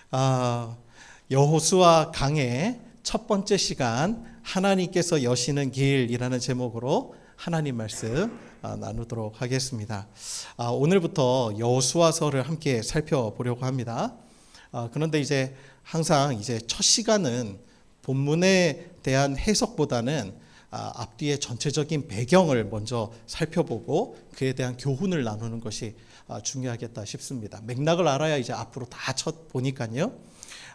아, 여호수아 강의 첫 번째 시간 하나님께서 여시는 길이라는 제목으로 하나님 말씀 나누도록 하겠습니다. 오늘부터 여호수아서를 함께 살펴보려고 합니다. 그런데 이제 항상 이제 첫 시간은 본문에 대한 해석보다는 앞뒤의 전체적인 배경을 먼저 살펴보고 그에 대한 교훈을 나누는 것이 중요하겠다 싶습니다. 맥락을 알아야 이제 앞으로 다 보니까요.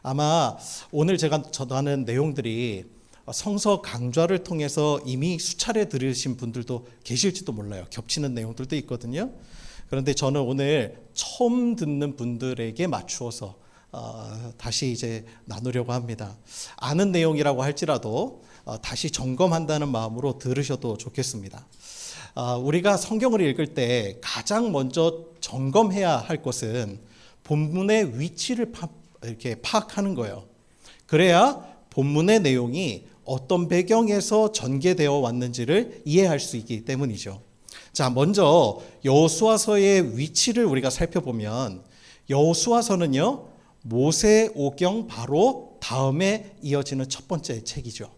아마 오늘 제가 전하는 내용들이 성서 강좌를 통해서 이미 수차례 들으신 분들도 계실지도 몰라요. 겹치는 내용들도 있거든요. 그런데 저는 오늘 처음 듣는 분들에게 맞추어서 다시 이제 나누려고 합니다. 아는 내용이라고 할지라도 다시 점검한다는 마음으로 들으셔도 좋겠습니다. 우리가 성경을 읽을 때 가장 먼저 점검해야 할 것은 본문의 위치를 이렇게 파악하는 거예요. 그래야 본문의 내용이 어떤 배경에서 전개되어 왔는지를 이해할 수 있기 때문이죠. 자, 먼저 여호수아서의 위치를 우리가 살펴보면 여호수아서는요, 모세오경 바로 다음에 이어지는 첫 번째 책이죠.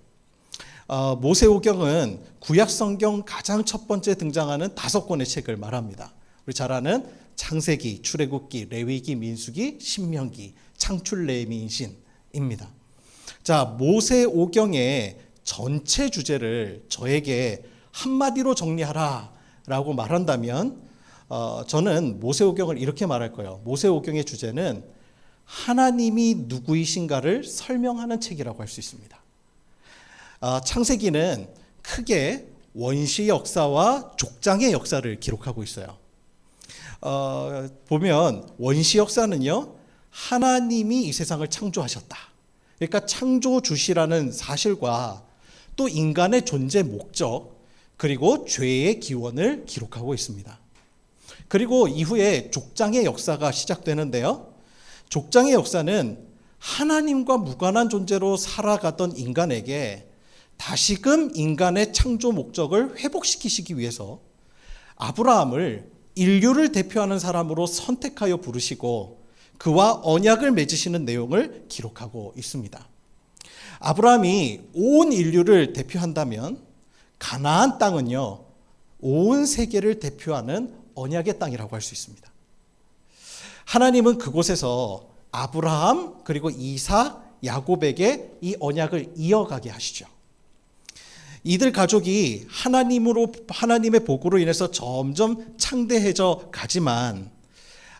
모세오경은 구약성경 가장 첫 번째 등장하는 5권의 책을 말합니다. 우리 잘 아는 창세기, 출애굽기, 레위기, 민수기, 신명기, 창출, 레위인신입니다. 자, 모세오경의 전체 주제를 저에게 한마디로 정리하라 라고 말한다면 저는 모세오경을 이렇게 말할 거예요. 모세오경의 주제는 하나님이 누구이신가를 설명하는 책이라고 할 수 있습니다. 창세기는 크게 원시 역사와 족장의 역사를 기록하고 있어요. 보면 원시 역사는요, 하나님이 이 세상을 창조하셨다. 그러니까 창조주시라는 사실과 또 인간의 존재 목적, 그리고 죄의 기원을 기록하고 있습니다. 그리고 이후에 족장의 역사가 시작되는데요. 족장의 역사는 하나님과 무관한 존재로 살아가던 인간에게 다시금 인간의 창조 목적을 회복시키시기 위해서 아브라함을 인류를 대표하는 사람으로 선택하여 부르시고 그와 언약을 맺으시는 내용을 기록하고 있습니다. 아브라함이 온 인류를 대표한다면 가나안 땅은요, 온 세계를 대표하는 언약의 땅이라고 할 수 있습니다. 하나님은 그곳에서 아브라함 그리고 이삭, 야곱에게 이 언약을 이어가게 하시죠. 이들 가족이 하나님의 복으로 인해서 점점 창대해져 가지만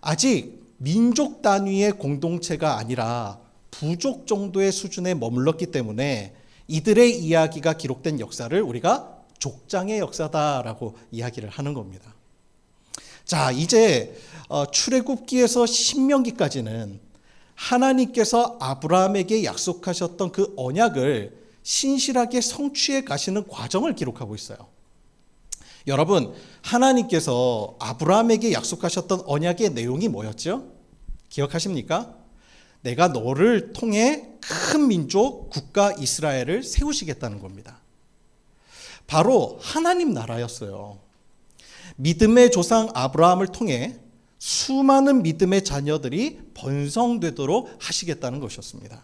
아직 민족 단위의 공동체가 아니라 부족 정도의 수준에 머물렀기 때문에 이들의 이야기가 기록된 역사를 우리가 족장의 역사다라고 이야기를 하는 겁니다. 자, 이제 출애굽기에서 신명기까지는 하나님께서 아브라함에게 약속하셨던 그 언약을 신실하게 성취해 가시는 과정을 기록하고 있어요. 여러분, 하나님께서 아브라함에게 약속하셨던 언약의 내용이 뭐였죠? 기억하십니까? 내가 너를 통해 큰 민족, 국가 이스라엘을 세우시겠다는 겁니다. 바로 하나님 나라였어요. 믿음의 조상 아브라함을 통해 수많은 믿음의 자녀들이 번성되도록 하시겠다는 것이었습니다.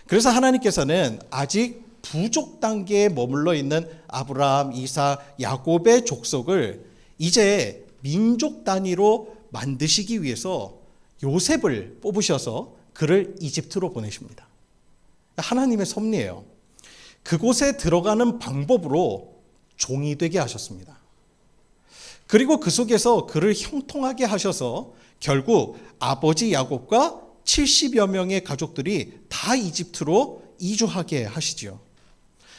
그래서 하나님께서는 아직 부족 단계에 머물러 있는 아브라함, 이삭, 야곱의 족속을 이제 민족 단위로 만드시기 위해서 요셉을 뽑으셔서 그를 이집트로 보내십니다. 하나님의 섭리예요. 그곳에 들어가는 방법으로 종이 되게 하셨습니다. 그리고 그 속에서 그를 형통하게 하셔서 결국 아버지 야곱과 70여 명의 가족들이 다 이집트로 이주하게 하시죠.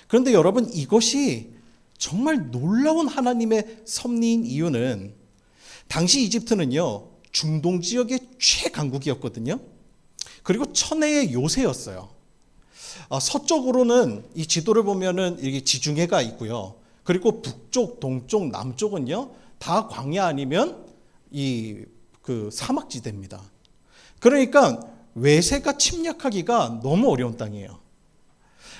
그런데 여러분, 이것이 정말 놀라운 하나님의 섭리인 이유는 당시 이집트는요, 중동 지역의 최강국이었거든요. 그리고 천혜의 요새였어요. 서쪽으로는 이 지도를 보면은 이게 지중해가 있고요. 그리고 북쪽, 동쪽, 남쪽은요, 다 광야 아니면 그 사막지대입니다. 그러니까 외세가 침략하기가 너무 어려운 땅이에요.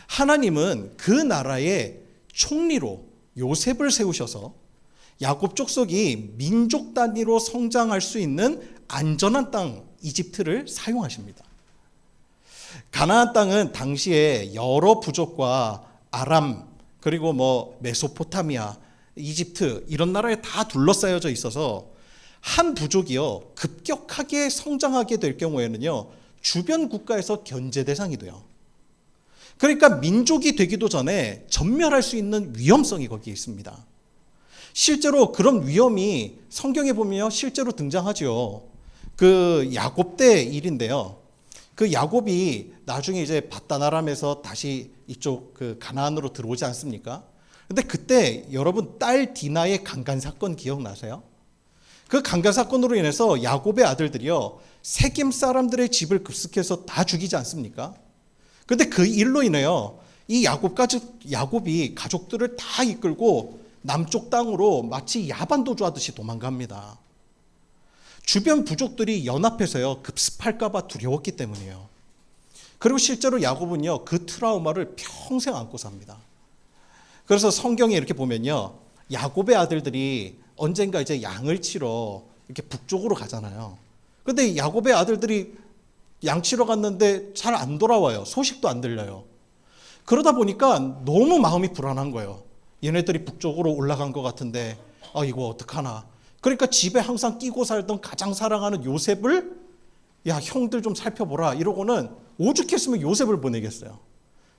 하나님은 그 나라의 총리로 요셉을 세우셔서 야곱 족속이 민족 단위로 성장할 수 있는 안전한 땅 이집트를 사용하십니다. 가나안 땅은 당시에 여러 부족과 아람 그리고 뭐 메소포타미아, 이집트 이런 나라에 다 둘러싸여져 있어서 한 부족이요 급격하게 성장하게 될 경우에는요 주변 국가에서 견제 대상이 돼요. 그러니까 민족이 되기도 전에 전멸할 수 있는 위험성이 거기에 있습니다. 실제로 그런 위험이 성경에 보면 실제로 등장하죠. 그 야곱 때 일인데요. 그 야곱이 나중에 이제 밧단 아람에서 다시 이쪽 그 가나안으로 들어오지 않습니까? 근데 그때 여러분 딸 디나의 강간 사건 기억나세요? 그 강간 사건으로 인해서 야곱의 아들들이요 세겜 사람들의 집을 급습해서 다 죽이지 않습니까? 근데 그 일로 인해요 이 야곱이 가족들을 다 이끌고 남쪽 땅으로 마치 야반도주하듯이 도망갑니다. 주변 부족들이 연합해서요 급습할까 봐 두려웠기 때문이에요. 그리고 실제로 야곱은요 그 트라우마를 평생 안고 삽니다. 그래서 성경에 이렇게 보면요 야곱의 아들들이 언젠가 이제 양을 치러 이렇게 북쪽으로 가잖아요. 근데 야곱의 아들들이 양 치러 갔는데 잘 안 돌아와요. 소식도 안 들려요. 그러다 보니까 너무 마음이 불안한 거예요. 얘네들이 북쪽으로 올라간 것 같은데 이거 어떡하나. 그러니까 집에 항상 끼고 살던 가장 사랑하는 요셉을 야 형들 좀 살펴보라 이러고는 오죽했으면 요셉을 보내겠어요.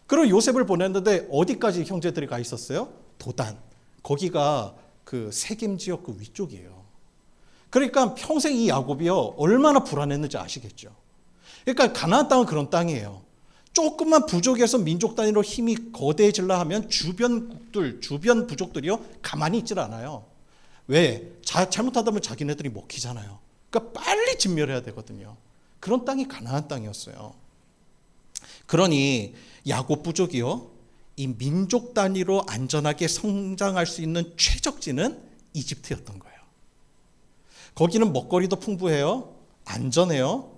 그리고 요셉을 보냈는데 어디까지 형제들이 가 있었어요? 도단. 거기가 그 세겜 지역 그 위쪽이에요. 그러니까 평생 이 야곱이요 얼마나 불안했는지 아시겠죠. 그러니까 가나안 땅은 그런 땅이에요. 조금만 부족해서 민족 단위로 힘이 거대해질라 하면 주변 부족들이요 가만히 있질 않아요. 왜? 잘못하다 보면 자기네들이 먹히잖아요. 그러니까 빨리 진멸해야 되거든요. 그런 땅이 가나안 땅이었어요. 그러니 야곱 부족이요 이 민족 단위로 안전하게 성장할 수 있는 최적지는 이집트였던 거예요. 거기는 먹거리도 풍부해요. 안전해요.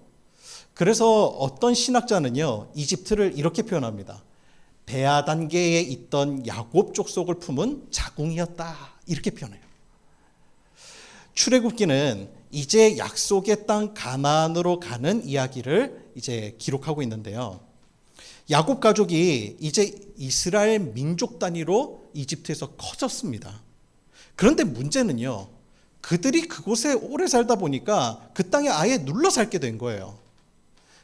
그래서 어떤 신학자는요 이집트를 이렇게 표현합니다. 배아 단계에 있던 야곱 족속을 품은 자궁이었다 이렇게 표현해요. 출애굽기는 이제 약속의 땅 가나안으로 가는 이야기를 이제 기록하고 있는데요. 야곱 가족이 이제 이스라엘 민족 단위로 이집트에서 커졌습니다. 그런데 문제는요 그들이 그곳에 오래 살다 보니까 그 땅에 아예 눌러 살게 된 거예요.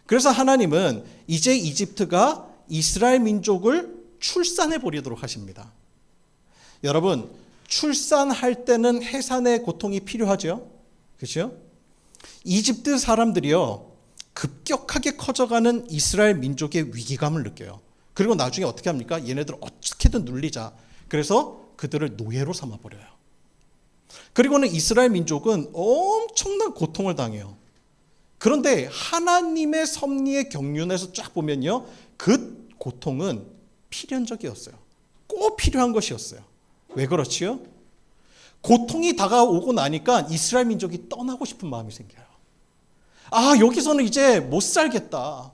그래서 하나님은 이제 이집트가 이스라엘 민족을 출산해 버리도록 하십니다. 여러분, 출산할 때는 해산의 고통이 필요하죠. 그렇죠? 이집트 사람들이요 급격하게 커져가는 이스라엘 민족의 위기감을 느껴요. 그리고 나중에 어떻게 합니까? 얘네들 어떻게든 눌리자. 그래서 그들을 노예로 삼아버려요. 그리고는 이스라엘 민족은 엄청난 고통을 당해요. 그런데 하나님의 섭리의 경륜에서 쫙 보면요 그 고통은 필연적이었어요. 꼭 필요한 것이었어요. 왜 그렇지요? 고통이 다가오고 나니까 이스라엘 민족이 떠나고 싶은 마음이 생겨요. 여기서는 이제 못 살겠다.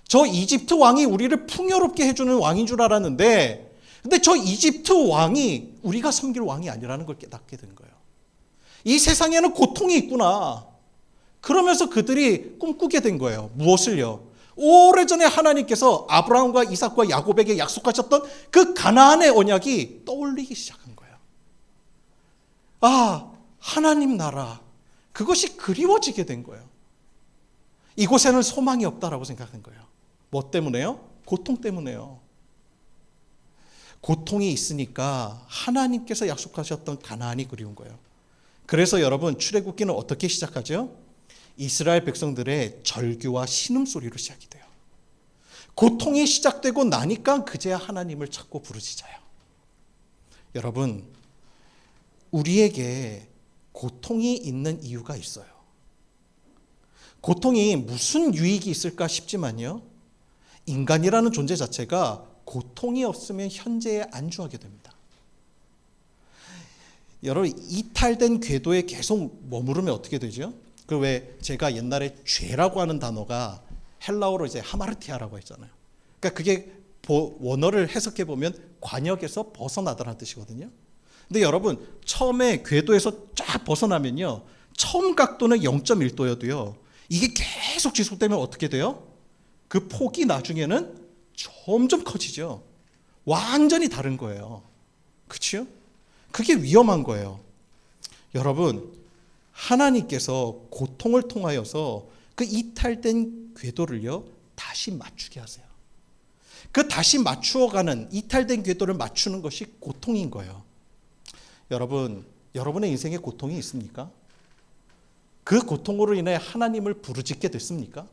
저 이집트 왕이 우리를 풍요롭게 해주는 왕인 줄 알았는데 근데 저 이집트 왕이 우리가 섬길 왕이 아니라는 걸 깨닫게 된 거예요. 이 세상에는 고통이 있구나. 그러면서 그들이 꿈꾸게 된 거예요. 무엇을요? 오래전에 하나님께서 아브라함과 이삭과 야곱에게 약속하셨던 그 가나안의 언약이 떠올리기 시작한 거예요. 하나님 나라. 그것이 그리워지게 된 거예요. 이곳에는 소망이 없다라고 생각한 거예요. 뭐 때문에요? 고통 때문에요. 고통이 있으니까 하나님께서 약속하셨던 가나안이 그리운 거예요. 그래서 여러분 출애굽기는 어떻게 시작하죠? 이스라엘 백성들의 절규와 신음소리로 시작이 돼요. 고통이 시작되고 나니까 그제야 하나님을 찾고 부르짖어요. 여러분, 우리에게 고통이 있는 이유가 있어요. 고통이 무슨 유익이 있을까 싶지만요. 인간이라는 존재 자체가 고통이 없으면 현재에 안주하게 됩니다. 여러분, 이탈된 궤도에 계속 머무르면 어떻게 되죠? 그 왜 제가 옛날에 죄라고 하는 단어가 헬라어로 이제 하마르티아라고 했잖아요. 그러니까 그게 원어를 해석해 보면 관역에서 벗어나다라는 뜻이거든요. 근데 여러분 처음에 궤도에서 쫙 벗어나면요. 처음 각도는 0.1도여도요. 이게 계속 지속되면 어떻게 돼요? 그 폭이 나중에는 점점 커지죠. 완전히 다른 거예요. 그렇죠? 그게 위험한 거예요. 여러분, 하나님께서 고통을 통하여서 그 이탈된 궤도를요 다시 맞추게 하세요. 그 다시 맞추어가는 이탈된 궤도를 맞추는 것이 고통인 거예요. 여러분, 여러분의 인생에 고통이 있습니까? 그 고통으로 인해 하나님을 부르짖게 됐습니까?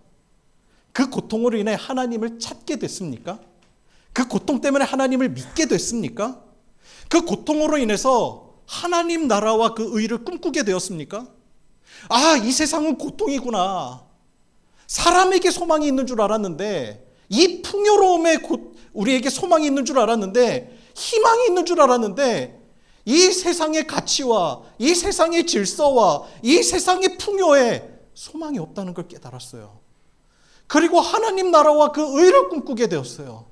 그 고통으로 인해 하나님을 찾게 됐습니까? 그 고통 때문에 하나님을 믿게 됐습니까? 그 고통으로 인해서 하나님 나라와 그 의를 꿈꾸게 되었습니까? 아, 이 세상은 고통이구나. 사람에게 소망이 있는 줄 알았는데, 이 풍요로움에 우리에게 소망이 있는 줄 알았는데, 희망이 있는 줄 알았는데, 이 세상의 가치와 이 세상의 질서와 이 세상의 풍요에 소망이 없다는 걸 깨달았어요. 그리고 하나님 나라와 그 의를 꿈꾸게 되었어요.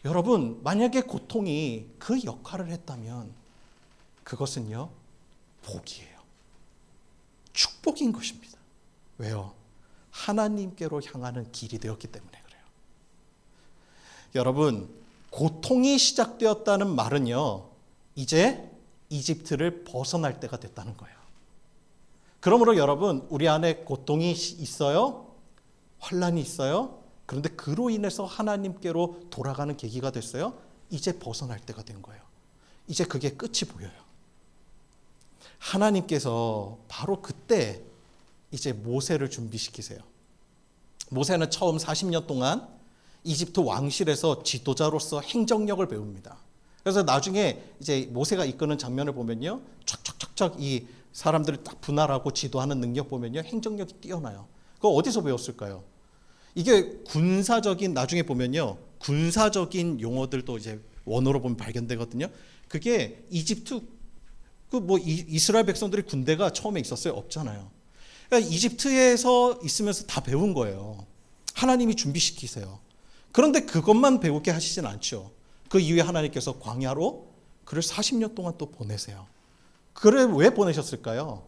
여러분, 만약에 고통이 그 역할을 했다면 그것은요, 복이에요. 축복인 것입니다. 왜요? 하나님께로 향하는 길이 되었기 때문에 그래요. 여러분, 고통이 시작되었다는 말은요, 이제 이집트를 벗어날 때가 됐다는 거예요. 그러므로 여러분, 우리 안에 고통이 있어요? 환난이 있어요? 그런데 그로 인해서 하나님께로 돌아가는 계기가 됐어요? 이제 벗어날 때가 된 거예요. 이제 그게 끝이 보여요. 하나님께서 바로 그때 이제 모세를 준비시키세요. 모세는 처음 40년 동안 이집트 왕실에서 지도자로서 행정력을 배웁니다. 그래서 나중에 이제 모세가 이끄는 장면을 보면요, 촥촥촥촥 이 사람들을 딱 분할하고 지도하는 능력 보면요, 행정력이 뛰어나요. 그거 어디서 배웠을까요? 이게 군사적인, 나중에 보면요, 군사적인 용어들도 이제 원어로 보면 발견되거든요. 그게 이집트 이스라엘 백성들의 군대가 처음에 있었어요? 없잖아요. 그러니까 이집트에서 있으면서 다 배운 거예요. 하나님이 준비시키세요. 그런데 그것만 배우게 하시진 않죠. 그 이후에 하나님께서 광야로 그를 40년 동안 또 보내세요. 그를 왜 보내셨을까요?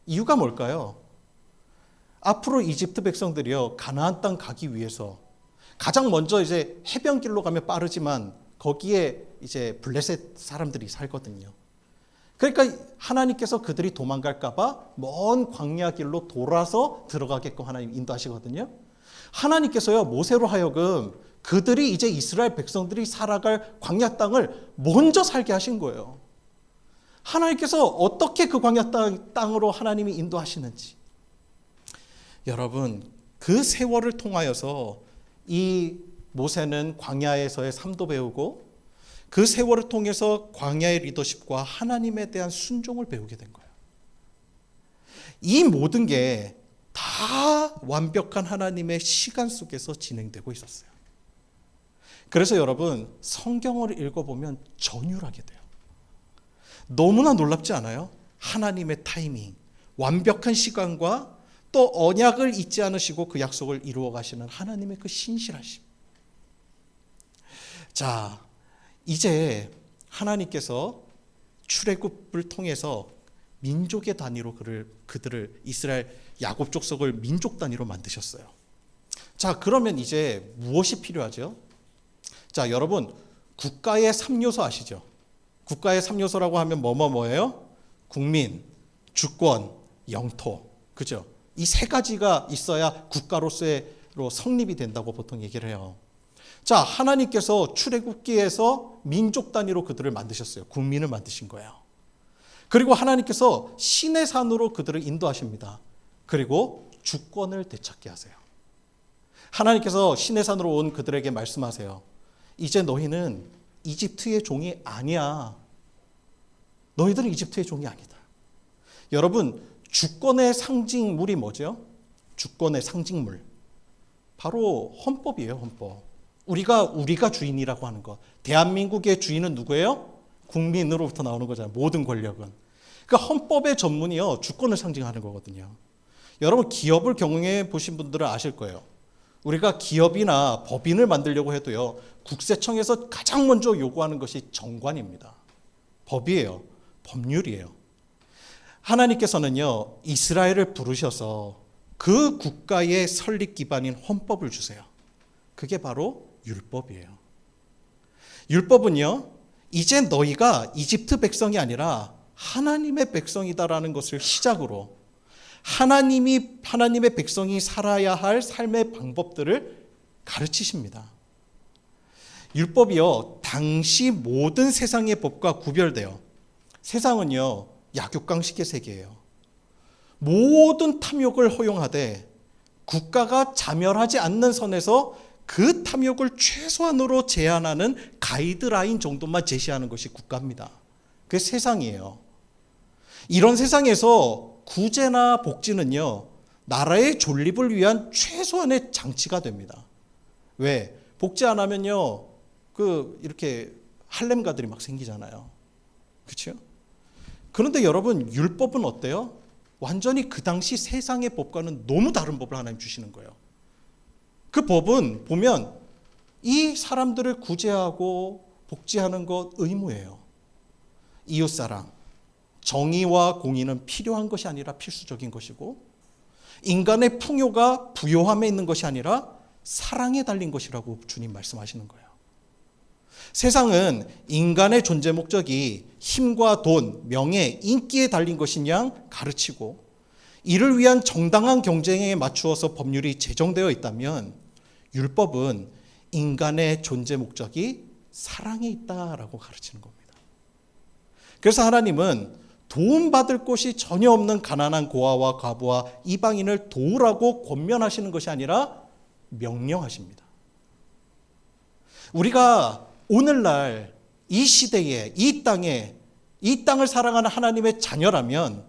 이유가 뭘까요? 앞으로 이집트 백성들이요, 가나안 땅 가기 위해서 가장 먼저 이제 해변길로 가면 빠르지만 거기에 이제 블레셋 사람들이 살거든요. 그러니까 하나님께서 그들이 도망갈까봐 먼 광야 길로 돌아서 들어가게끔 하나님 인도하시거든요. 하나님께서요, 모세로 하여금 그들이 이제 이스라엘 백성들이 살아갈 광야 땅을 먼저 살게 하신 거예요. 하나님께서 어떻게 그 광야 땅으로 하나님이 인도하시는지. 여러분, 그 세월을 통하여서 이 모세는 광야에서의 삶도 배우고 그 세월을 통해서 광야의 리더십과 하나님에 대한 순종을 배우게 된 거예요. 이 모든 게 다 완벽한 하나님의 시간 속에서 진행되고 있었어요. 그래서 여러분, 성경을 읽어보면 전율하게 돼요. 너무나 놀랍지 않아요? 하나님의 타이밍, 완벽한 시간과 또 언약을 잊지 않으시고 그 약속을 이루어 가시는 하나님의 그 신실하심. 자, 이제 하나님께서 출애굽을 통해서 민족의 단위로 그들을 이스라엘 야곱 족속을 민족 단위로 만드셨어요. 자, 그러면 이제 무엇이 필요하죠? 자, 여러분, 국가의 3요소 아시죠? 국가의 3요소라고 하면 뭐예요? 국민, 주권, 영토. 그죠? 이 세 가지가 있어야 국가로서로 성립이 된다고 보통 얘기를 해요. 자, 하나님께서 출애굽기에서 민족 단위로 그들을 만드셨어요. 국민을 만드신 거예요. 그리고 하나님께서 시내 산으로 그들을 인도하십니다. 그리고 주권을 되찾게 하세요. 하나님께서 시내 산으로 온 그들에게 말씀하세요. 이제 너희는 이집트의 종이 아니야. 너희들은 이집트의 종이 아니다. 여러분, 주권의 상징물이 뭐죠? 주권의 상징물. 바로 헌법이에요, 헌법. 우리가 주인이라고 하는 것. 대한민국의 주인은 누구예요? 국민으로부터 나오는 거잖아요. 모든 권력은. 그러니까 헌법의 전문이요, 주권을 상징하는 거거든요. 여러분, 기업을 경영해 보신 분들은 아실 거예요. 우리가 기업이나 법인을 만들려고 해도요, 국세청에서 가장 먼저 요구하는 것이 정관입니다. 법이에요. 법률이에요. 하나님께서는요, 이스라엘을 부르셔서 그 국가의 설립 기반인 헌법을 주세요. 그게 바로 율법이에요. 율법은요, 이제 너희가 이집트 백성이 아니라 하나님의 백성이다라는 것을 시작으로 하나님의 백성이 살아야 할 삶의 방법들을 가르치십니다. 율법이요, 당시 모든 세상의 법과 구별되어, 세상은요, 약육강식의 세계예요. 모든 탐욕을 허용하되 국가가 자멸하지 않는 선에서 그 탐욕을 최소한으로 제한하는 가이드라인 정도만 제시하는 것이 국가입니다. 그게 세상이에요. 이런 세상에서 구제나 복지는요, 나라의 존립을 위한 최소한의 장치가 됩니다. 왜? 복지 안 하면요, 이렇게 할렘가들이 막 생기잖아요. 그렇죠? 그런데 여러분, 율법은 어때요? 완전히 그 당시 세상의 법과는 너무 다른 법을 하나님 주시는 거예요. 그 법은 보면 이 사람들을 구제하고 복지하는 것 의무예요. 이웃사랑, 정의와 공의는 필요한 것이 아니라 필수적인 것이고, 인간의 풍요가 부요함에 있는 것이 아니라 사랑에 달린 것이라고 주님 말씀하시는 거예요. 세상은 인간의 존재 목적이 힘과 돈, 명예, 인기에 달린 것인 양 가르치고, 이를 위한 정당한 경쟁에 맞추어서 법률이 제정되어 있다면, 율법은 인간의 존재 목적이 사랑에 있다라고 가르치는 겁니다. 그래서 하나님은 도움받을 곳이 전혀 없는 가난한 고아와 과부와 이방인을 도우라고 권면하시는 것이 아니라 명령하십니다. 우리가 오늘날 이 시대에, 이 땅에, 이 땅을 사랑하는 하나님의 자녀라면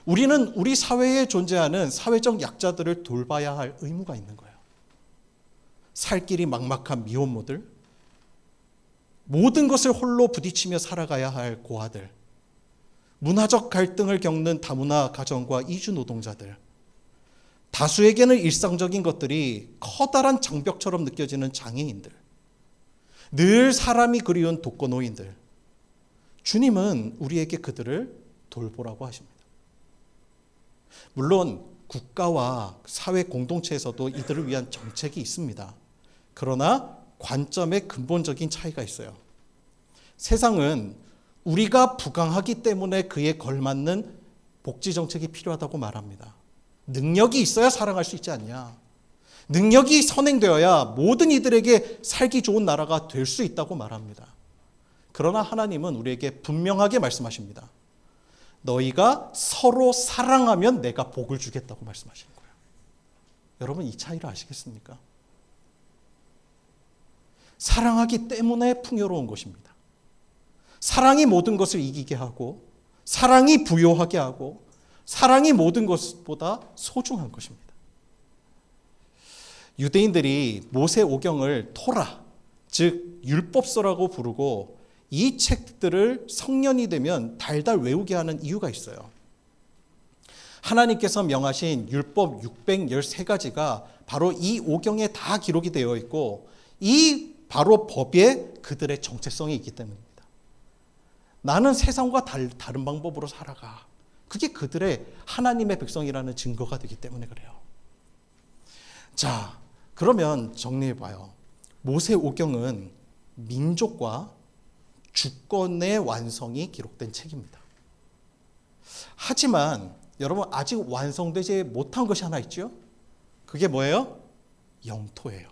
우리는 우리 사회에 존재하는 사회적 약자들을 돌봐야 할 의무가 있는 거예요. 살 길이 막막한 미혼모들, 모든 것을 홀로 부딪히며 살아가야 할 고아들, 문화적 갈등을 겪는 다문화 가정과 이주 노동자들, 다수에게는 일상적인 것들이 커다란 장벽처럼 느껴지는 장애인들, 늘 사람이 그리운 독거노인들, 주님은 우리에게 그들을 돌보라고 하십니다. 물론 국가와 사회 공동체에서도 이들을 위한 정책이 있습니다. 그러나 관점의 근본적인 차이가 있어요. 세상은 우리가 부강하기 때문에 그에 걸맞는 복지 정책이 필요하다고 말합니다. 능력이 있어야 사랑할 수 있지 않냐. 능력이 선행되어야 모든 이들에게 살기 좋은 나라가 될 수 있다고 말합니다. 그러나 하나님은 우리에게 분명하게 말씀하십니다. 너희가 서로 사랑하면 내가 복을 주겠다고 말씀하시는 거예요. 여러분, 이 차이를 아시겠습니까? 사랑하기 때문에 풍요로운 것입니다. 사랑이 모든 것을 이기게 하고, 사랑이 부요하게 하고, 사랑이 모든 것보다 소중한 것입니다. 유대인들이 모세오경을 토라, 즉 율법서라고 부르고 이 책들을 성년이 되면 달달 외우게 하는 이유가 있어요. 하나님께서 명하신 율법 613가지가 바로 이 오경에 다 기록이 되어 있고, 이 바로 법에 그들의 정체성이 있기 때문입니다. 나는 세상과 다른 방법으로 살아가. 그게 그들의 하나님의 백성이라는 증거가 되기 때문에 그래요. 자, 그러면 정리해봐요. 모세오경은 민족과 주권의 완성이 기록된 책입니다. 하지만 여러분, 아직 완성되지 못한 것이 하나 있죠? 그게 뭐예요? 영토예요.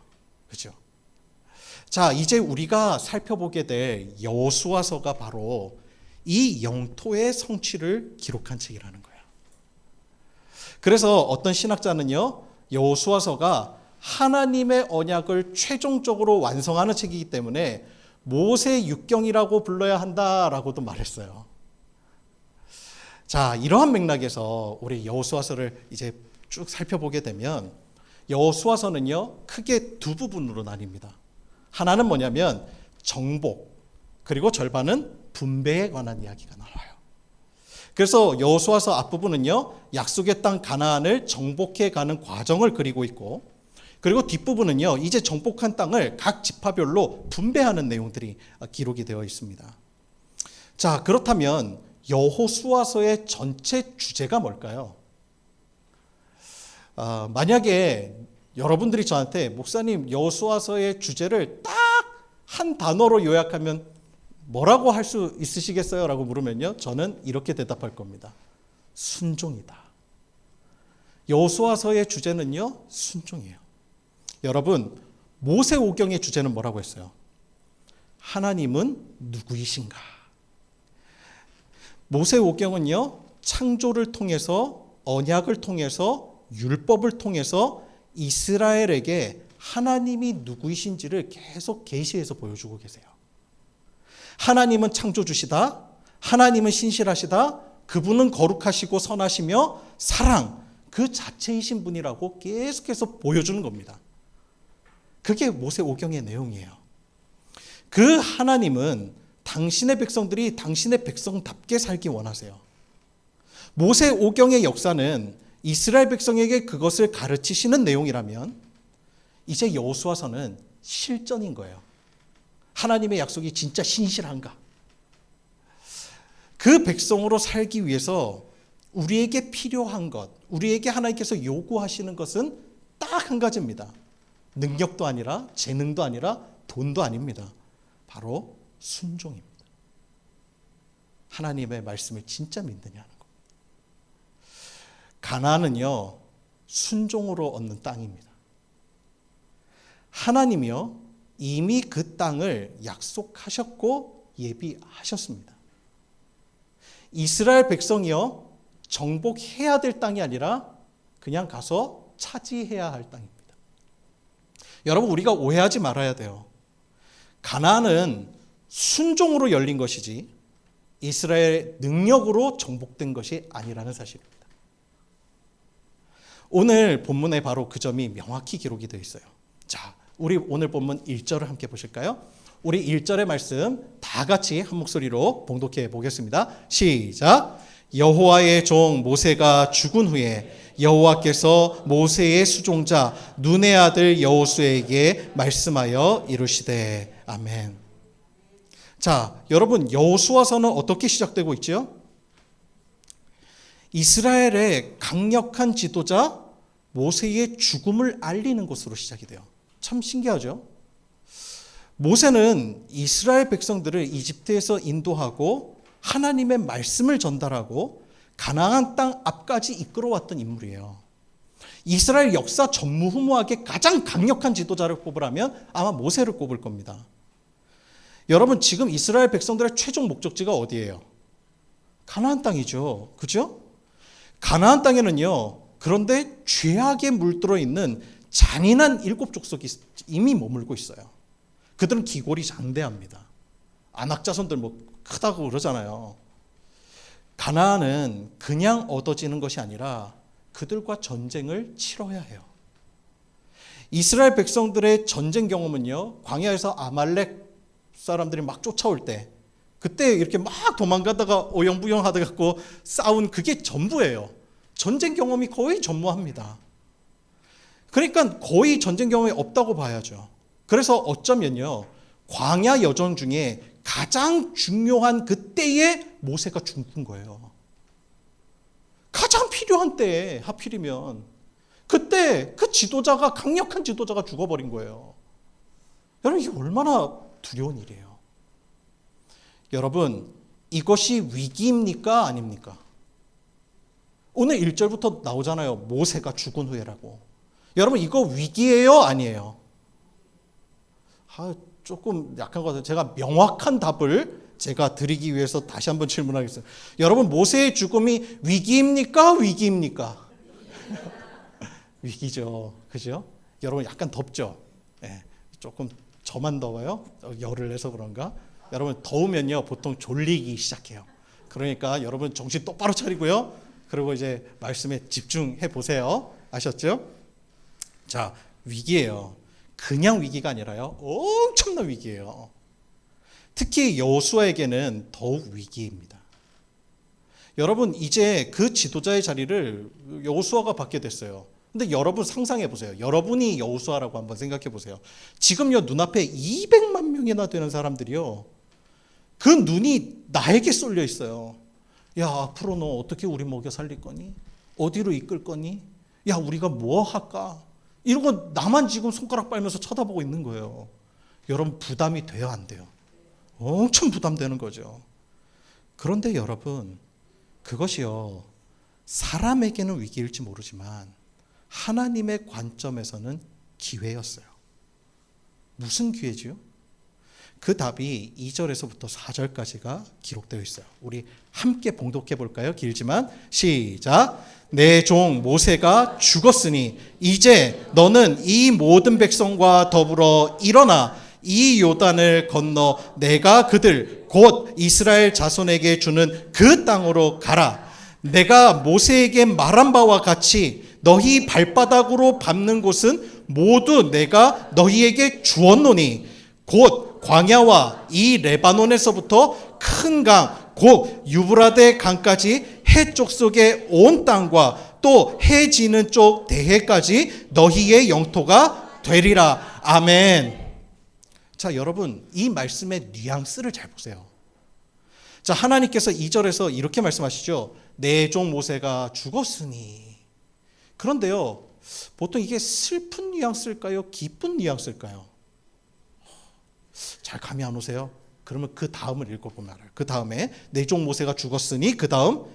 그죠? 자, 이제 우리가 살펴보게 될 여호수아서가 바로 이 영토의 성취를 기록한 책이라는 거예요. 그래서 어떤 신학자는요, 여호수아서가 하나님의 언약을 최종적으로 완성하는 책이기 때문에 모세 육경이라고 불러야 한다라고도 말했어요. 자, 이러한 맥락에서 우리 여호수아서를 이제 쭉 살펴보게 되면 여호수아서는요, 크게 두 부분으로 나뉩니다. 하나는 뭐냐면 정복, 그리고 절반은 분배에 관한 이야기가 나와요. 그래서 여호수아서 앞부분은요, 약속의 땅 가나안을 정복해 가는 과정을 그리고 있고, 그리고 뒷부분은요, 이제 정복한 땅을 각 지파별로 분배하는 내용들이 기록이 되어 있습니다. 자, 그렇다면 여호수아서의 전체 주제가 뭘까요? 만약에 여러분들이 저한테 목사님 여호수아서의 주제를 딱 한 단어로 요약하면 뭐라고 할 수 있으시겠어요? 라고 물으면요, 저는 이렇게 대답할 겁니다. 순종이다. 여호수아서의 주제는요, 순종이에요. 여러분, 모세오경의 주제는 뭐라고 했어요? 하나님은 누구이신가? 모세오경은요, 창조를 통해서, 언약을 통해서, 율법을 통해서 이스라엘에게 하나님이 누구이신지를 계속 계시해서 보여주고 계세요. 하나님은 창조주시다. 하나님은 신실하시다. 그분은 거룩하시고 선하시며 사랑, 그 자체이신 분이라고 계속해서 보여주는 겁니다. 그게 모세오경의 내용이에요. 그 하나님은 당신의 백성들이 당신의 백성답게 살기 원하세요. 모세오경의 역사는 이스라엘 백성에게 그것을 가르치시는 내용이라면 이제 여호수아서는 실전인 거예요. 하나님의 약속이 진짜 신실한가? 그 백성으로 살기 위해서 우리에게 필요한 것, 우리에게 하나님께서 요구하시는 것은 딱 한 가지입니다. 능력도 아니라 재능도 아니라 돈도 아닙니다. 바로 순종입니다. 하나님의 말씀을 진짜 믿느냐는 것. 가나안은요, 순종으로 얻는 땅입니다. 하나님이요, 이미 그 땅을 약속하셨고 예비하셨습니다. 이스라엘 백성이요, 정복해야 될 땅이 아니라 그냥 가서 차지해야 할 땅입니다. 여러분, 우리가 오해하지 말아야 돼요. 가나안은 순종으로 열린 것이지 이스라엘 능력으로 정복된 것이 아니라는 사실입니다. 오늘 본문에 바로 그 점이 명확히 기록이 되어 있어요. 자, 우리 오늘 본문 1절을 함께 보실까요? 우리 1절의 말씀 다 같이 한 목소리로 봉독해 보겠습니다. 시작. 여호와의 종 모세가 죽은 후에 여호와께서 모세의 수종자 눈의 아들 여호수에게 말씀하여 이르시되. 아멘. 자, 여러분, 여호수아서는 어떻게 시작되고 있죠? 이스라엘의 강력한 지도자 모세의 죽음을 알리는 것으로 시작이 돼요. 참 신기하죠? 모세는 이스라엘 백성들을 이집트에서 인도하고 하나님의 말씀을 전달하고 가나안 땅 앞까지 이끌어왔던 인물이에요. 이스라엘 역사 전무후무하게 가장 강력한 지도자를 꼽으라면 아마 모세를 꼽을 겁니다. 여러분, 지금 이스라엘 백성들의 최종 목적지가 어디예요? 가나안 땅이죠. 그죠? 가나안 땅에는요, 그런데 죄악에 물들어 있는 잔인한 일곱 족속이 이미 머물고 있어요. 그들은 기골이 장대합니다. 안악자손들 뭐 크다고 그러잖아요. 가나안은 그냥 얻어지는 것이 아니라 그들과 전쟁을 치러야 해요. 이스라엘 백성들의 전쟁 경험은요, 광야에서 아말렉 사람들이 막 쫓아올 때 그때 이렇게 막 도망가다가 오영부영 하다 갖고 싸운 그게 전부예요. 전쟁 경험이 거의 전무합니다. 그러니까 거의 전쟁 경험이 없다고 봐야죠. 그래서 어쩌면요, 광야 여정 중에 가장 중요한 그때에 모세가 죽은 거예요. 가장 필요한 때에 하필이면 그때 그 지도자가, 강력한 지도자가 죽어버린 거예요. 여러분, 이게 얼마나 두려운 일이에요. 여러분, 이것이 위기입니까? 아닙니까? 오늘 1절부터 나오잖아요. 모세가 죽은 후에라고. 여러분, 이거 위기예요? 아니에요? 조금 약한 것 같아요. 제가 명확한 답을 제가 드리기 위해서 다시 한번 질문하겠습니다. 여러분, 모세의 죽음이 위기입니까? 위기입니까? 위기죠. 그죠? 여러분, 약간 덥죠? 네, 조금 저만 더워요? 열을 내서 그런가? 여러분, 더우면요, 보통 졸리기 시작해요. 그러니까 여러분 정신 똑바로 차리고요. 그리고 이제 말씀에 집중해 보세요. 아셨죠? 자, 위기예요. 그냥 위기가 아니라요, 엄청난 위기예요. 특히 여호수아에게는 더욱 위기입니다. 여러분, 이제 그 지도자의 자리를 여호수아가 받게 됐어요. 근데 여러분 상상해 보세요. 여러분이 여호수아라고 한번 생각해 보세요. 지금요, 눈앞에 200만 명이나 되는 사람들이요, 그 눈이 나에게 쏠려 있어요. 야, 앞으로 너 어떻게 우리 먹여 살릴 거니? 어디로 이끌 거니? 야, 우리가 뭐 할까? 이런 거 나만 지금 손가락 빨면서 쳐다보고 있는 거예요. 여러분 부담이 돼요, 안 돼요? 엄청 부담되는 거죠. 그런데 여러분 그것이요 사람에게는 위기일지 모르지만 하나님의 관점에서는 기회였어요. 무슨 기회지요? 그 답이 2절에서부터 4절까지가 기록되어 있어요. 우리 함께 봉독해 볼까요? 길지만 시작. 내 종 모세가 죽었으니 이제 너는 이 모든 백성과 더불어 일어나 이 요단을 건너 내가 그들 곧 이스라엘 자손에게 주는 그 땅으로 가라. 내가 모세에게 말한 바와 같이 너희 발바닥으로 밟는 곳은 모두 내가 너희에게 주었노니 곧 광야와 이 레바논에서부터 큰 강, 곧 유브라데 강까지 해쪽 속의 온 땅과 또 해 지는 쪽 대해까지 너희의 영토가 되리라. 아멘. 자, 여러분 이 말씀의 뉘앙스를 잘 보세요. 자, 하나님께서 2절에서 이렇게 말씀하시죠. 내 종 모세가 죽었으니. 그런데요, 보통 이게 슬픈 뉘앙스일까요? 기쁜 뉘앙스일까요? 잘 감이 안 오세요? 그러면 그 다음을 읽어보면 알아요. 그 다음에 내 종 모세가 죽었으니 그 다음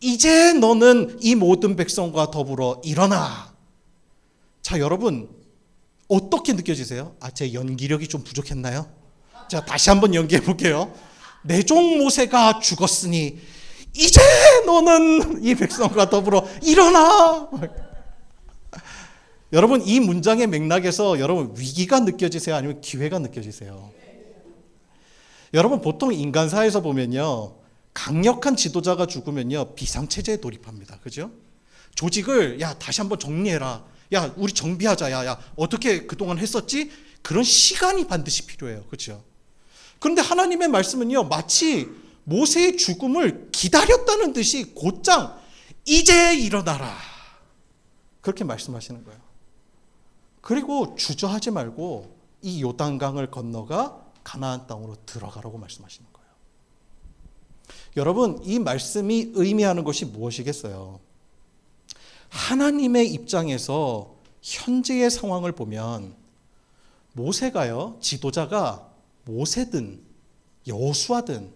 이제 너는 이 모든 백성과 더불어 일어나. 자, 여러분 어떻게 느껴지세요? 제 연기력이 좀 부족했나요? 자, 다시 한번 연기해 볼게요. 내 종 모세가 죽었으니 이제 너는 이 백성과 더불어 일어나. 여러분 이 문장의 맥락에서 여러분 위기가 느껴지세요? 아니면 기회가 느껴지세요? 여러분 보통 인간사에서 보면요, 강력한 지도자가 죽으면요 비상체제에 돌입합니다. 그죠? 조직을 다시 한번 정리해라. 우리 정비하자. 어떻게 그동안 했었지? 그런 시간이 반드시 필요해요. 그렇죠? 그런데 하나님의 말씀은요 마치 모세의 죽음을 기다렸다는 듯이 곧장 이제 일어나라 그렇게 말씀하시는 거예요. 그리고 주저하지 말고 이 요단강을 건너가 가나안 땅으로 들어가라고 말씀하시는 거예요. 여러분 이 말씀이 의미하는 것이 무엇이겠어요? 하나님의 입장에서 현재의 상황을 보면 모세가요, 지도자가 모세든 여호수아든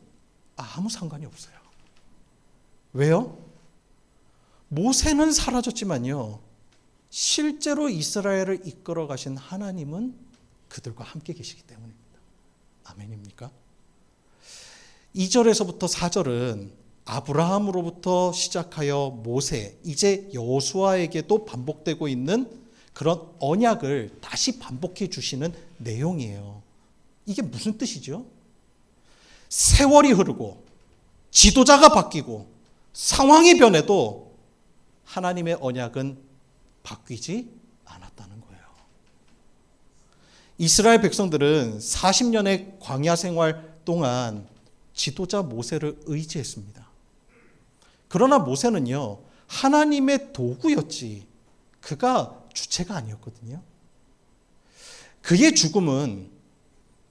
아무 상관이 없어요. 왜요? 모세는 사라졌지만요, 실제로 이스라엘을 이끌어 가신 하나님은 그들과 함께 계시기 때문입니다. 아멘입니까? 2절에서부터 4절은 아브라함으로부터 시작하여 모세, 이제 여호수아에게도 반복되고 있는 그런 언약을 다시 반복해 주시는 내용이에요. 이게 무슨 뜻이죠? 세월이 흐르고 지도자가 바뀌고 상황이 변해도 하나님의 언약은 바뀌지 않았다는 거예요. 이스라엘 백성들은 40년의 광야 생활 동안 지도자 모세를 의지했습니다. 그러나 모세는요, 하나님의 도구였지 그가 주체가 아니었거든요. 그의 죽음은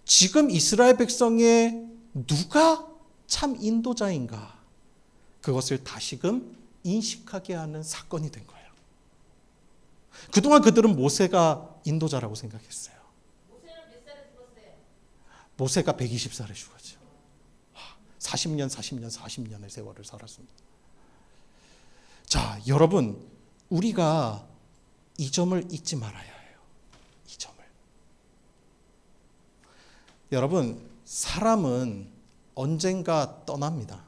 지금 이스라엘 백성의 누가 참 인도자인가 그것을 다시금 인식하게 하는 사건이 된 거예요. 그동안 그들은 모세가 인도자라고 생각했어요. 모세는 몇 살에 죽었어요? 모세가 120살에 죽었죠. 40년의 세월을 살았습니다. 자, 여러분 우리가 이 점을 잊지 말아야 해요. 이 점을. 여러분 사람은 언젠가 떠납니다.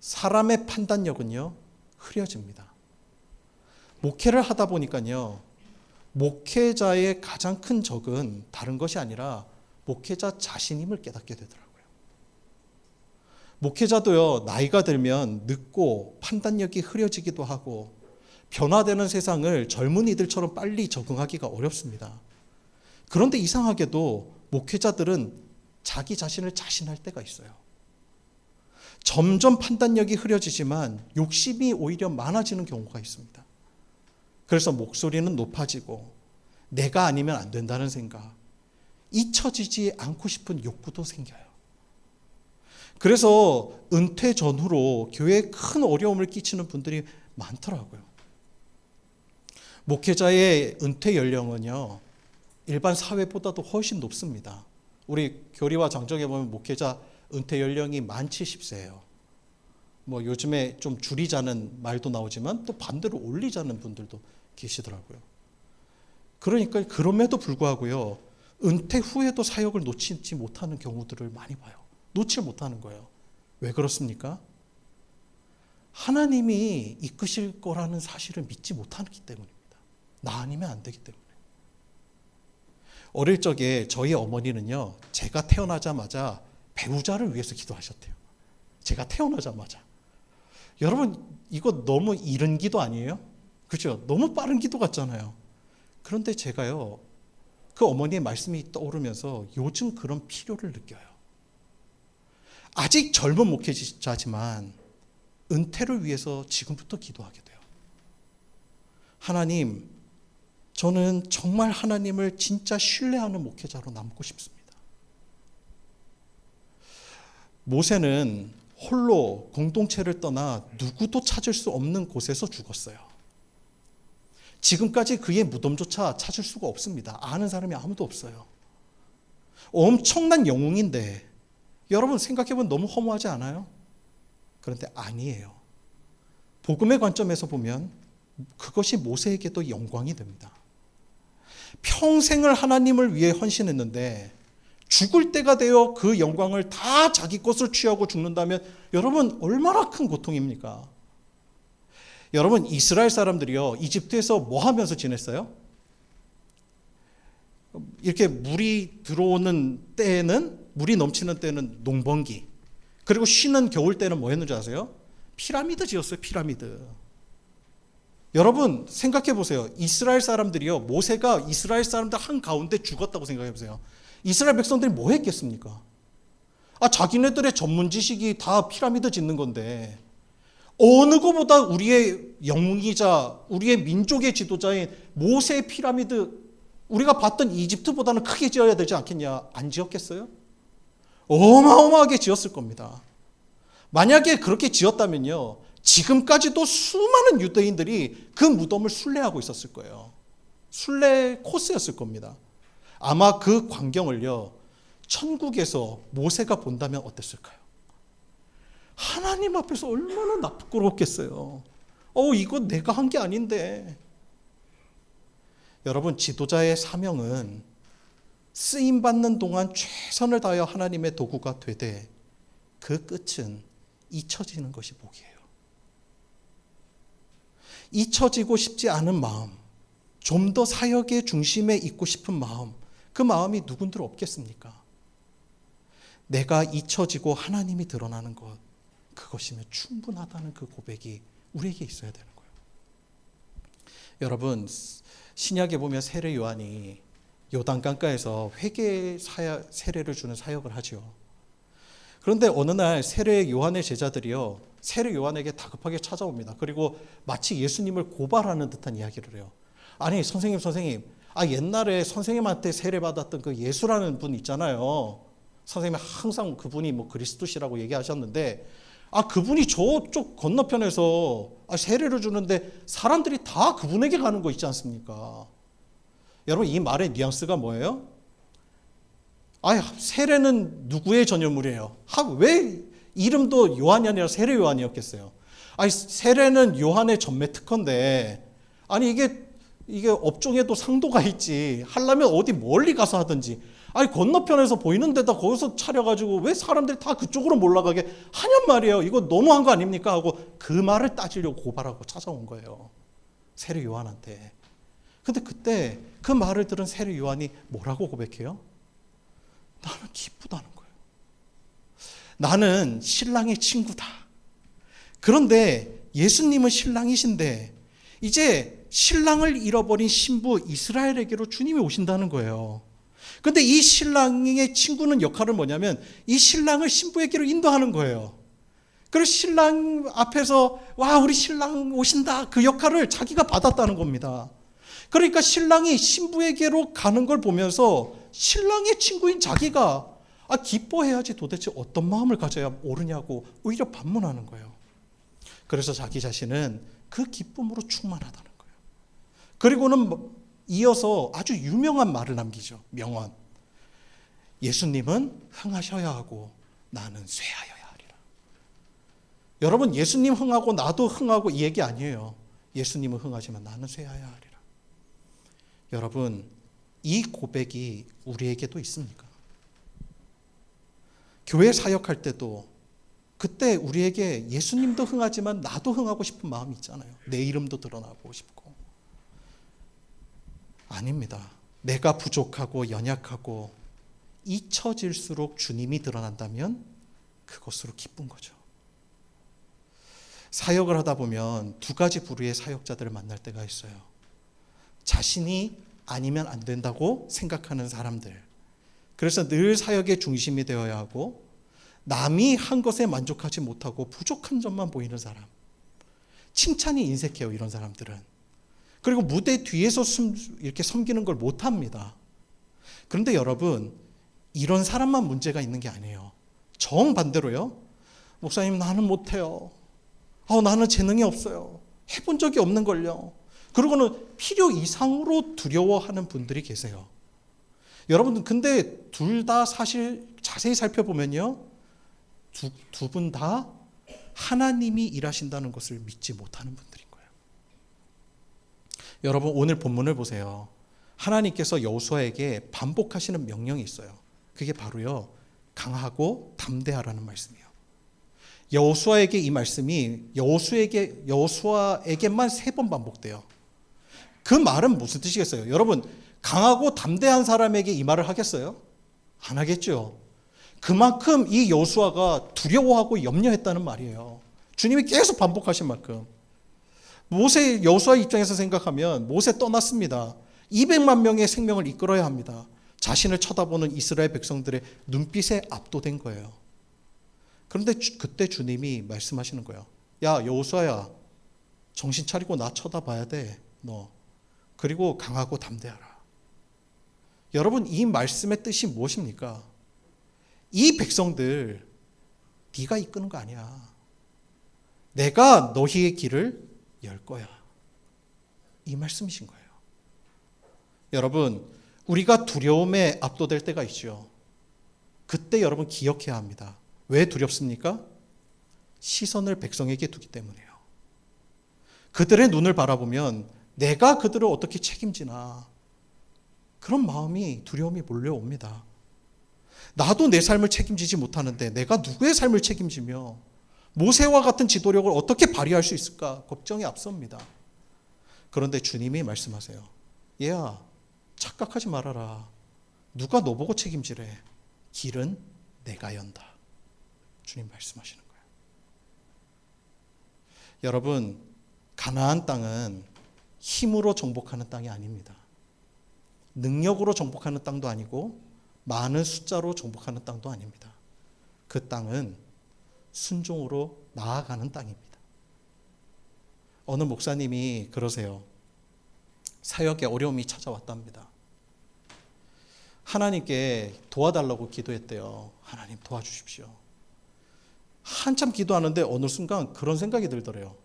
사람의 판단력은요 흐려집니다. 목회를 하다 보니까요, 목회자의 가장 큰 적은 다른 것이 아니라 목회자 자신임을 깨닫게 되더라고요. 목회자도요 나이가 들면 늙고 판단력이 흐려지기도 하고 변화되는 세상을 젊은이들처럼 빨리 적응하기가 어렵습니다. 그런데 이상하게도 목회자들은 자기 자신을 자신할 때가 있어요. 점점 판단력이 흐려지지만 욕심이 오히려 많아지는 경우가 있습니다. 그래서 목소리는 높아지고 내가 아니면 안 된다는 생각, 잊혀지지 않고 싶은 욕구도 생겨요. 그래서 은퇴 전후로 교회에 큰 어려움을 끼치는 분들이 많더라고요. 목회자의 은퇴 연령은요, 일반 사회보다도 훨씬 높습니다. 우리 교리와 장정에 보면 목회자 은퇴 연령이 만 70세예요. 뭐 요즘에 좀 줄이자는 말도 나오지만 또 반대로 올리자는 분들도 계시더라고요. 그러니까 그럼에도 불구하고요, 은퇴 후에도 사역을 놓치지 못하는 경우들을 많이 봐요. 놓지 못하는 거예요. 왜 그렇습니까? 하나님이 이끄실 거라는 사실을 믿지 못하기 때문입니다. 나 아니면 안 되기 때문에. 어릴 적에 저희 어머니는요, 제가 태어나자마자 배우자를 위해서 기도하셨대요. 제가 태어나자마자. 여러분, 이거 너무 이른 기도 아니에요? 그죠? 너무 빠른 기도 같잖아요. 그런데 제가요, 그 어머니의 말씀이 떠오르면서 요즘 그런 필요를 느껴요. 아직 젊은 목회자지만 은퇴를 위해서 지금부터 기도하게 돼요. 하나님, 저는 정말 하나님을 진짜 신뢰하는 목회자로 남고 싶습니다. 모세는 홀로 공동체를 떠나 누구도 찾을 수 없는 곳에서 죽었어요. 지금까지 그의 무덤조차 찾을 수가 없습니다. 아는 사람이 아무도 없어요. 엄청난 영웅인데 여러분 생각해보면 너무 허무하지 않아요? 그런데 아니에요. 복음의 관점에서 보면 그것이 모세에게도 영광이 됩니다. 평생을 하나님을 위해 헌신했는데 죽을 때가 되어 그 영광을 다 자기 것을 취하고 죽는다면 여러분 얼마나 큰 고통입니까? 여러분 이스라엘 사람들이요, 이집트에서 뭐 하면서 지냈어요? 이렇게 물이 들어오는 때에는, 물이 넘치는 때는 농번기, 그리고 쉬는 겨울 때는 뭐 했는지 아세요? 피라미드 지었어요. 피라미드. 여러분 생각해 보세요. 이스라엘 사람들이요, 모세가 이스라엘 사람들 한가운데 죽었다고 생각해 보세요. 이스라엘 백성들이 뭐 했겠습니까? 자기네들의 전문 지식이 다 피라미드 짓는 건데 어느 것보다 우리의 영웅이자 우리의 민족의 지도자인 모세의 피라미드, 우리가 봤던 이집트보다는 크게 지어야 되지 않겠냐? 안 지었겠어요? 어마어마하게 지었을 겁니다. 만약에 그렇게 지었다면요, 지금까지도 수많은 유대인들이 그 무덤을 순례하고 있었을 거예요. 순례 코스였을 겁니다. 아마 그 광경을요, 천국에서 모세가 본다면 어땠을까요? 하나님 앞에서 얼마나 나 부끄러웠겠어요. 이거 내가 한 게 아닌데. 여러분, 지도자의 사명은 쓰임받는 동안 최선을 다하여 하나님의 도구가 되되 그 끝은 잊혀지는 것이 복이에요. 잊혀지고 싶지 않은 마음, 좀 더 사역의 중심에 있고 싶은 마음, 그 마음이 누군들 없겠습니까? 내가 잊혀지고 하나님이 드러나는 것, 그것이면 충분하다는 그 고백이 우리에게 있어야 되는 거예요. 여러분, 신약에 보면 세례 요한이 요단강가에서 회개 세례를 주는 사역을 하죠. 그런데 어느 날 세례 요한의 제자들이요, 세례 요한에게 다급하게 찾아옵니다. 그리고 마치 예수님을 고발하는 듯한 이야기를 해요. 아니 선생님, 옛날에 선생님한테 세례받았던 그 예수라는 분 있잖아요. 선생님이 항상 그분이 뭐 그리스도시라고 얘기하셨는데 그분이 저쪽 건너편에서 세례를 주는데 사람들이 다 그분에게 가는 거 있지 않습니까? 여러분 이 말의 뉘앙스가 뭐예요? 세례는 누구의 전유물이에요? 왜 이름도 요한이 아니라 세례 요한이었겠어요? 세례는 요한의 전매 특허인데 이게 업종에도 상도가 있지. 하려면 어디 멀리 가서 하든지. 건너편에서 보이는 데다 거기서 차려가지고 왜 사람들이 다 그쪽으로 몰라가게 하냔 말이에요. 이거 너무한 거 아닙니까? 하고 그 말을 따지려고 고발하고 찾아온 거예요. 세례 요한한테. 근데 그때 그 말을 들은 세례 요한이 뭐라고 고백해요? 나는 기쁘다는 거예요. 나는 신랑의 친구다. 그런데 예수님은 신랑이신데 이제 신랑을 잃어버린 신부 이스라엘에게로 주님이 오신다는 거예요. 그런데 이 신랑의 친구는 역할은 뭐냐면 이 신랑을 신부에게로 인도하는 거예요. 그리고 신랑 앞에서 우리 신랑 오신다, 그 역할을 자기가 받았다는 겁니다. 그러니까 신랑이 신부에게로 가는 걸 보면서 신랑의 친구인 자기가 기뻐해야지 도대체 어떤 마음을 가져야 옳으냐고 오히려 반문하는 거예요. 그래서 자기 자신은 그 기쁨으로 충만하다는 거예요. 그리고는 이어서 아주 유명한 말을 남기죠. 명언. 예수님은 흥하셔야 하고 나는 쇠하여야 하리라. 여러분, 예수님 흥하고 나도 흥하고 이 얘기 아니에요. 예수님은 흥하지만 나는 쇠하여야 하리라. 여러분, 이 고백이 우리에게도 있습니까? 교회 사역할 때도 그때 우리에게 예수님도 흥하지만 나도 흥하고 싶은 마음이 있잖아요. 내 이름도 드러나고 싶고. 아닙니다. 내가 부족하고 연약하고 잊혀질수록 주님이 드러난다면 그것으로 기쁜 거죠. 사역을 하다 보면 두 가지 부류의 사역자들을 만날 때가 있어요. 자신이 아니면 안 된다고 생각하는 사람들. 그래서 늘 사역의 중심이 되어야 하고 남이 한 것에 만족하지 못하고 부족한 점만 보이는 사람. 칭찬이 인색해요, 이런 사람들은. 그리고 무대 뒤에서 이렇게 섬기는 걸 못합니다. 그런데 여러분, 이런 사람만 문제가 있는 게 아니에요. 정반대로요. 목사님, 나는 못해요. 나는 재능이 없어요. 해본 적이 없는 걸요. 그러고는 필요 이상으로 두려워하는 분들이 계세요. 여러분, 근데 둘 다 사실 자세히 살펴보면요, 두 분 다 하나님이 일하신다는 것을 믿지 못하는 분들인 거예요. 여러분, 오늘 본문을 보세요. 하나님께서 여호수아에게 반복하시는 명령이 있어요. 그게 바로요, 강하고 담대하라는 말씀이에요. 여호수아에게 이 말씀이 여호수아에게만 3번 반복돼요. 그 말은 무슨 뜻이겠어요? 여러분, 강하고 담대한 사람에게 이 말을 하겠어요? 안 하겠죠. 그만큼 이 여호수아가 두려워하고 염려했다는 말이에요. 주님이 계속 반복하신 만큼. 여호수아 입장에서 생각하면 모세 떠났습니다. 200만 명의 생명을 이끌어야 합니다. 자신을 쳐다보는 이스라엘 백성들의 눈빛에 압도된 거예요. 그런데 그때 주님이 말씀하시는 거예요. 야, 여호수아야, 정신 차리고 나 쳐다봐야 돼, 너. 그리고 강하고 담대하라. 여러분, 이 말씀의 뜻이 무엇입니까? 이 백성들 네가 이끄는 거 아니야. 내가 너희의 길을 열 거야. 이 말씀이신 거예요. 여러분, 우리가 두려움에 압도될 때가 있죠. 그때 여러분 기억해야 합니다. 왜 두렵습니까? 시선을 백성에게 두기 때문이에요. 그들의 눈을 바라보면 내가 그들을 어떻게 책임지나, 그런 마음이, 두려움이 몰려옵니다. 나도 내 삶을 책임지지 못하는데 내가 누구의 삶을 책임지며 모세와 같은 지도력을 어떻게 발휘할 수 있을까 걱정이 앞섭니다. 그런데 주님이 말씀하세요. 얘야, 착각하지 말아라. 누가 너 보고 책임지래. 길은 내가 연다. 주님 말씀하시는 거예요. 여러분, 가나안 땅은 힘으로 정복하는 땅이 아닙니다. 능력으로 정복하는 땅도 아니고 많은 숫자로 정복하는 땅도 아닙니다. 그 땅은 순종으로 나아가는 땅입니다. 어느 목사님이 그러세요. 사역에 어려움이 찾아왔답니다. 하나님께 도와달라고 기도했대요. 하나님 도와주십시오. 한참 기도하는데 어느 순간 그런 생각이 들더래요.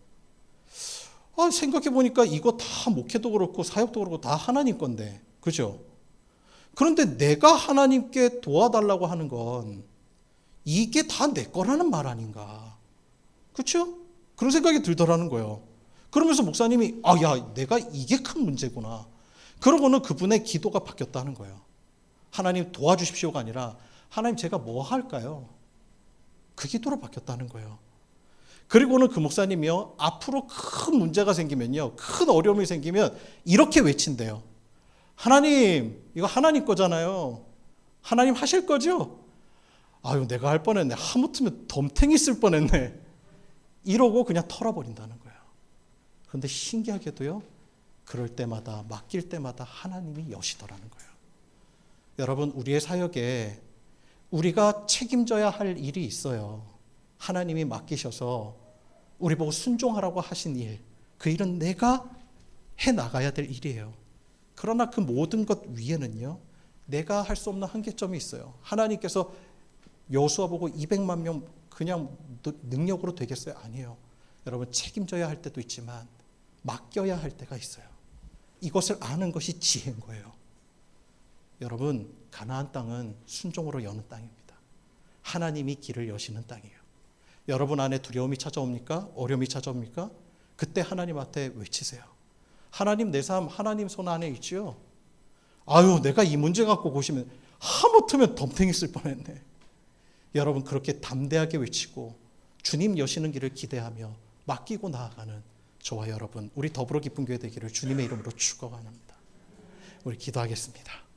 생각해보니까 이거 다 목회도 그렇고 사역도 그렇고 다 하나님 건데, 그죠? 그런데 내가 하나님께 도와달라고 하는 건 이게 다 내 거라는 말 아닌가? 그렇죠? 그런 생각이 들더라는 거예요. 그러면서 목사님이 야, 내가 이게 큰 문제구나. 그러고는 그분의 기도가 바뀌었다는 거예요. 하나님 도와주십시오가 아니라 하나님 제가 뭐 할까요? 그 기도로 바뀌었다는 거예요. 그리고는 그 목사님이요, 앞으로 큰 문제가 생기면요, 큰 어려움이 생기면 이렇게 외친대요. 하나님, 이거 하나님 거잖아요. 하나님 하실 거죠? 아유, 내가 할 뻔했네. 하무트면 덤탱이 쓸 뻔했네. 이러고 그냥 털어버린다는 거예요. 그런데 신기하게도요, 그럴 때마다, 맡길 때마다 하나님이 여시더라는 거예요. 여러분, 우리의 사역에 우리가 책임져야 할 일이 있어요. 하나님이 맡기셔서 우리 보고 순종하라고 하신 일, 그 일은 내가 해나가야 될 일이에요. 그러나 그 모든 것 위에는요, 내가 할 수 없는 한계점이 있어요. 하나님께서 여호수아 보고 200만 명 그냥 능력으로 되겠어요? 아니에요. 여러분, 책임져야 할 때도 있지만 맡겨야 할 때가 있어요. 이것을 아는 것이 지혜인 거예요. 여러분, 가나안 땅은 순종으로 여는 땅입니다. 하나님이 길을 여시는 땅이에요. 여러분 안에 두려움이 찾아옵니까? 어려움이 찾아옵니까? 그때 하나님 앞에 외치세요. 하나님, 내 삶 하나님 손 안에 있지요. 아유, 내가 이 문제 갖고 보시면 하마터면 덤탱이 쓸 뻔했네. 여러분, 그렇게 담대하게 외치고 주님 여시는 길을 기대하며 맡기고 나아가는 저와 여러분, 우리 더불어 기쁜 교회 되기를 주님의 이름으로 축원합니다. 우리 기도하겠습니다.